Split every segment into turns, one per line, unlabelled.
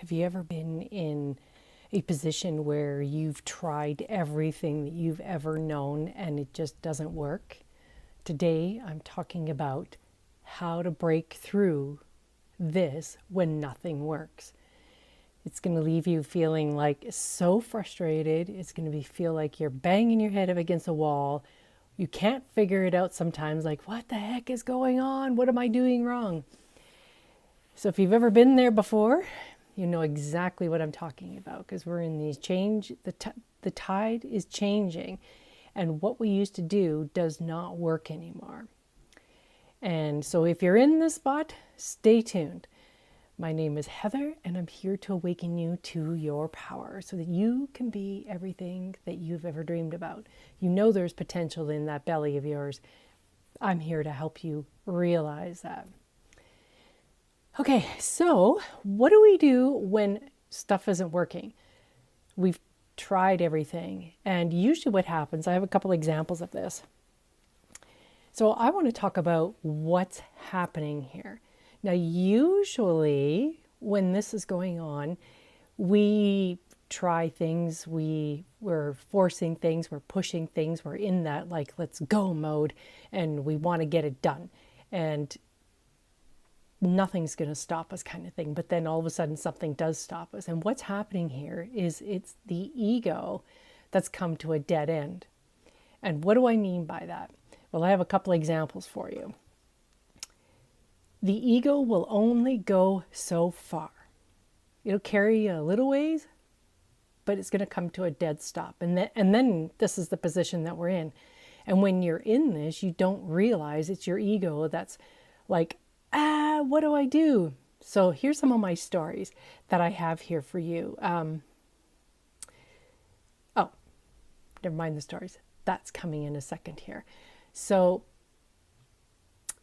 Have you ever been in a position where you've tried everything that you've ever known and it just doesn't work? Today, I'm talking about how to break through this when nothing works. It's going to leave you feeling like so frustrated. It's going to feel like you're banging your head up against a wall. You can't figure it out sometimes, like, what the heck is going on? What am I doing wrong? So if you've ever been there before, you know exactly what I'm talking about, because we're in these change, the tide is changing, and what we used to do does not work anymore. And so if you're in this spot, stay tuned. My name is Heather, and I'm here to awaken you to your power so that you can be everything that you've ever dreamed about. You know there's potential in that belly of yours. I'm here to help you realize that. Okay, so what do we do when stuff isn't working? We've tried everything, and usually what happens, I have a couple examples of this. So I want to talk about what's happening here. Now, usually when this is going on, we try things, we're forcing things, we're pushing things, we're in that like, let's go mode, and we want to get it done. And nothing's going to stop us kind of thing. But then all of a sudden something does stop us. And what's happening here is it's the ego that's come to a dead end. And what do I mean by that? Well, I have a couple examples for you. The ego will only go so far. It'll carry you a little ways, but it's going to come to a dead stop. And then this is the position that we're in. And when you're in this, you don't realize it's your ego that's like, what do I do? So here's some of my stories that I have here for you. Never mind the stories. That's coming in a second here. So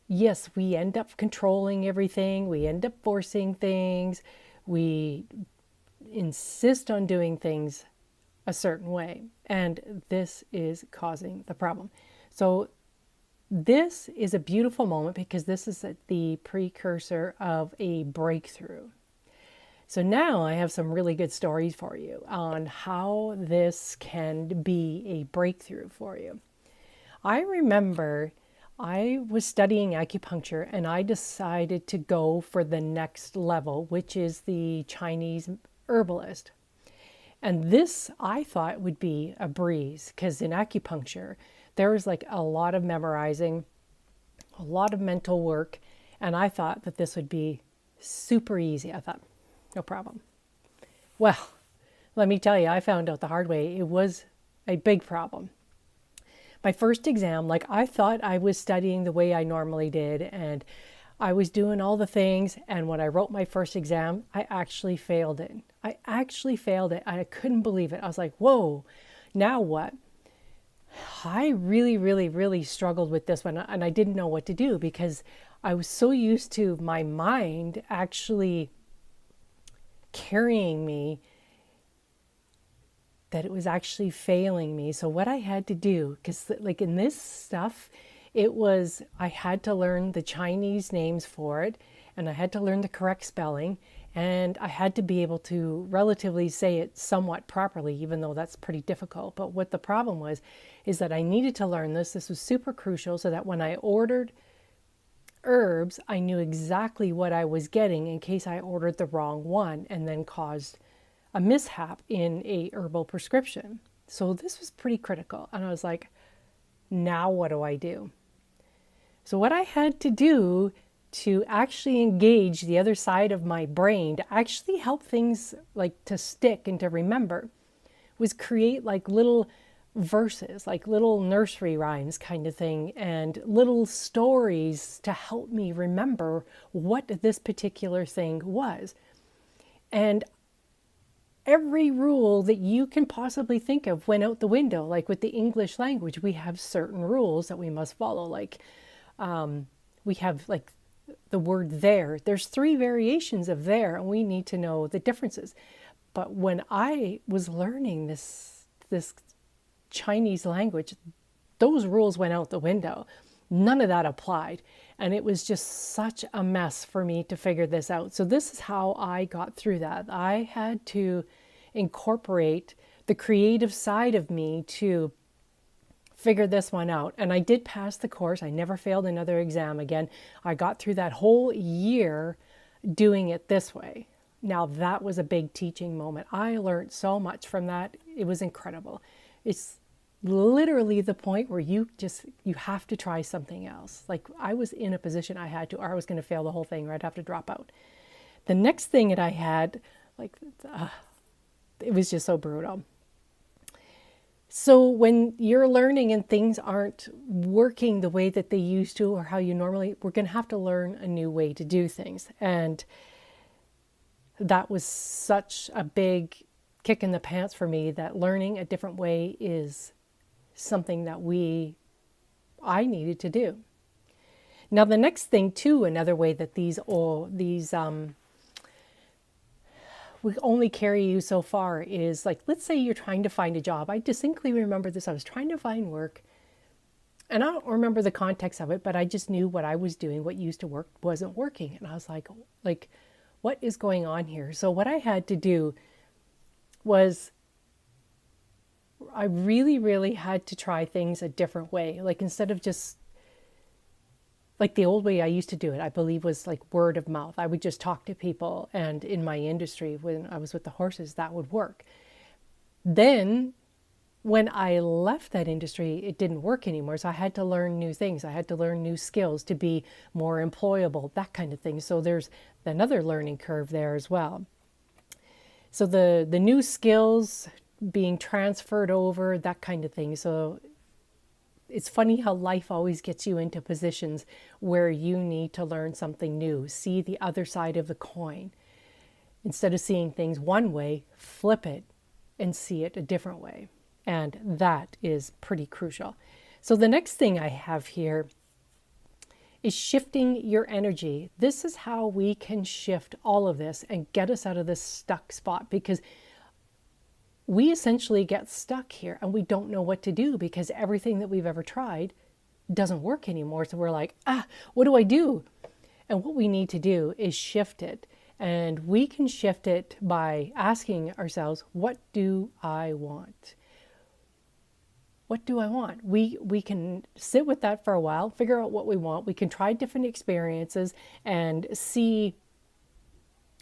yes, we end up controlling everything. We end up forcing things. We insist on doing things a certain way. And this is causing the problem. So this is a beautiful moment because this is the precursor of a breakthrough. So now I have some really good stories for you on how this can be a breakthrough for you. I remember I was studying acupuncture and I decided to go for the next level, which is the Chinese herbalist. And this I thought would be a breeze because in acupuncture, there was like a lot of memorizing, a lot of mental work, and I thought that this would be super easy. I thought, no problem. Well, let me tell you, I found out the hard way. It was a big problem. My first exam, like I thought I was studying the way I normally did, and I was doing all the things, and when I wrote my first exam, I actually failed it. I couldn't believe it. I was like, whoa, now what? I really struggled with this one, and I didn't know what to do because I was so used to my mind actually carrying me that it was actually failing me. So what I had to do, because like in this stuff, I had to learn the Chinese names for it, and I had to learn the correct spelling, and I had to be able to relatively say it somewhat properly, even though that's pretty difficult. But what the problem was, is that I needed to learn this. This was super crucial so that when I ordered herbs, I knew exactly what I was getting in case I ordered the wrong one and then caused a mishap in a herbal prescription. So this was pretty critical. And I was like, now what do I do? So what I had to do to actually engage the other side of my brain to actually help things like to stick and to remember was create like little verses, like little nursery rhymes kind of thing, and little stories to help me remember what this particular thing was. And every rule that you can possibly think of went out the window. Like with the English language, we have certain rules that we must follow. Like we have like the word there. There's 3 variations of there, and we need to know the differences. But when I was learning this Chinese language, those rules went out the window. None of that applied. And it was just such a mess for me to figure this out. So this is how I got through that. I had to incorporate the creative side of me to figure this one out. And I did pass the course. I never failed another exam again. I got through that whole year doing it this way. Now that was a big teaching moment. I learned so much from that. It was incredible. It's literally the point where you have to try something else. Like I was in a position I had to, or I was going to fail the whole thing, or I'd have to drop out. The next thing that I had, it was just so brutal. So when you're learning and things aren't working the way that they used to or how you normally, we're going to have to learn a new way to do things. And that was such a big kick in the pants for me, that learning a different way is something that I needed to do. Now the next thing too, another way that these we only carry you so far is like, let's say you're trying to find a job. I distinctly remember this. I was trying to find work and I don't remember the context of it, but I just knew what I was doing, what used to work wasn't working. And I was like, what is going on here? So what I had to do was I really, really had to try things a different way. Like instead of just like the old way I used to do it, I believe was like word of mouth. I would just talk to people, and in my industry, when I was with the horses, that would work. Then when I left that industry, it didn't work anymore. So I had to learn new things. I had to learn new skills to be more employable, that kind of thing. So there's another learning curve there as well. So the new skills being transferred over, that kind of thing. So it's funny how life always gets you into positions where you need to learn something new, see the other side of the coin. Instead of seeing things one way, flip it and see it a different way. And that is pretty crucial. So the next thing I have here is shifting your energy. This is how we can shift all of this and get us out of this stuck spot, because we essentially get stuck here and we don't know what to do because everything that we've ever tried doesn't work anymore. So we're like, what do I do? And what we need to do is shift it. And we can shift it by asking ourselves, what do I want? What do I want? We can sit with that for a while, figure out what we want. We can try different experiences and see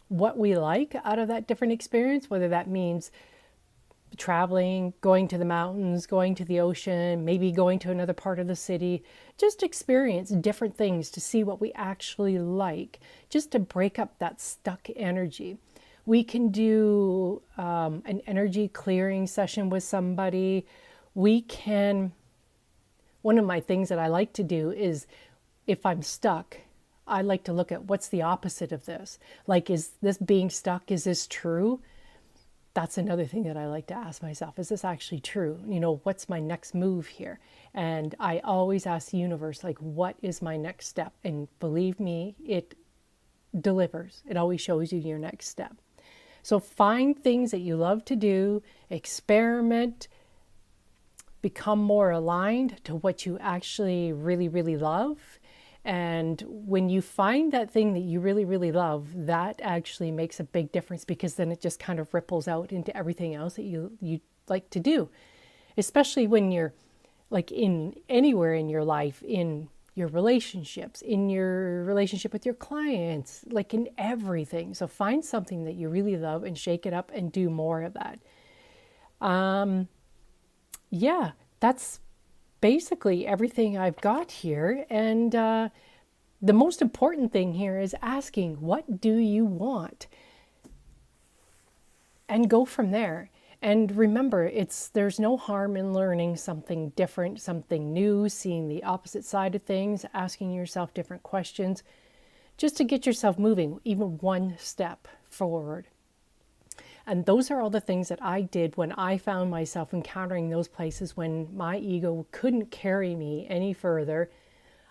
what we like out of that different experience, whether that means traveling, going to the mountains, going to the ocean, maybe going to another part of the city. Just experience different things to see what we actually like, just to break up that stuck energy. We can do an energy clearing session with somebody. One of my things that I like to do is, if I'm stuck, I like to look at what's the opposite of this. Like, is this being stuck, is this true? That's another thing that I like to ask myself. Is this actually true? What's my next move here? And I always ask the universe, like, what is my next step? And believe me, it delivers. It always shows you your next step. So find things that you love to do, experiment, become more aligned to what you actually really, really love. And when you find that thing that you really, really love, that actually makes a big difference, because then it just kind of ripples out into everything else that you like to do. Especially when you're like in anywhere in your life, in your relationships, in your relationship with your clients, like in everything. So find something that you really love and shake it up and do more of that. Yeah, that's basically everything I've got here. And the most important thing here is asking, what do you want? And go from there. And remember, there's no harm in learning something different, something new, seeing the opposite side of things, asking yourself different questions, just to get yourself moving even one step forward. And those are all the things that I did when I found myself encountering those places when my ego couldn't carry me any further.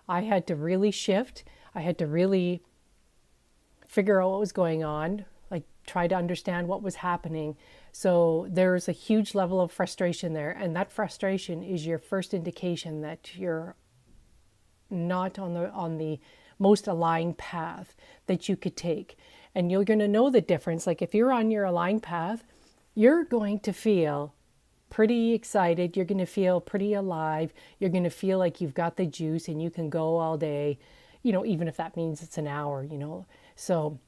I had to really shift. I had to really figure out what was going on, like try to understand what was happening. So there's a huge level of frustration there. And that frustration is your first indication that you're not on the most aligned path that you could take. And you're going to know the difference. Like if you're on your aligned path, you're going to feel pretty excited. You're going to feel pretty alive. You're going to feel like you've got the juice and you can go all day, even if that means it's an hour. So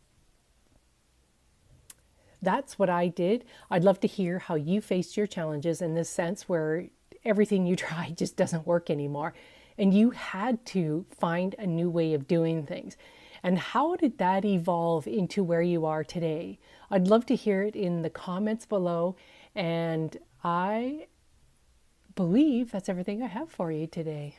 that's what I did. I'd love to hear how you faced your challenges in this sense where everything you try just doesn't work anymore. And you had to find a new way of doing things. And how did that evolve into where you are today? I'd love to hear it in the comments below. And I believe that's everything I have for you today.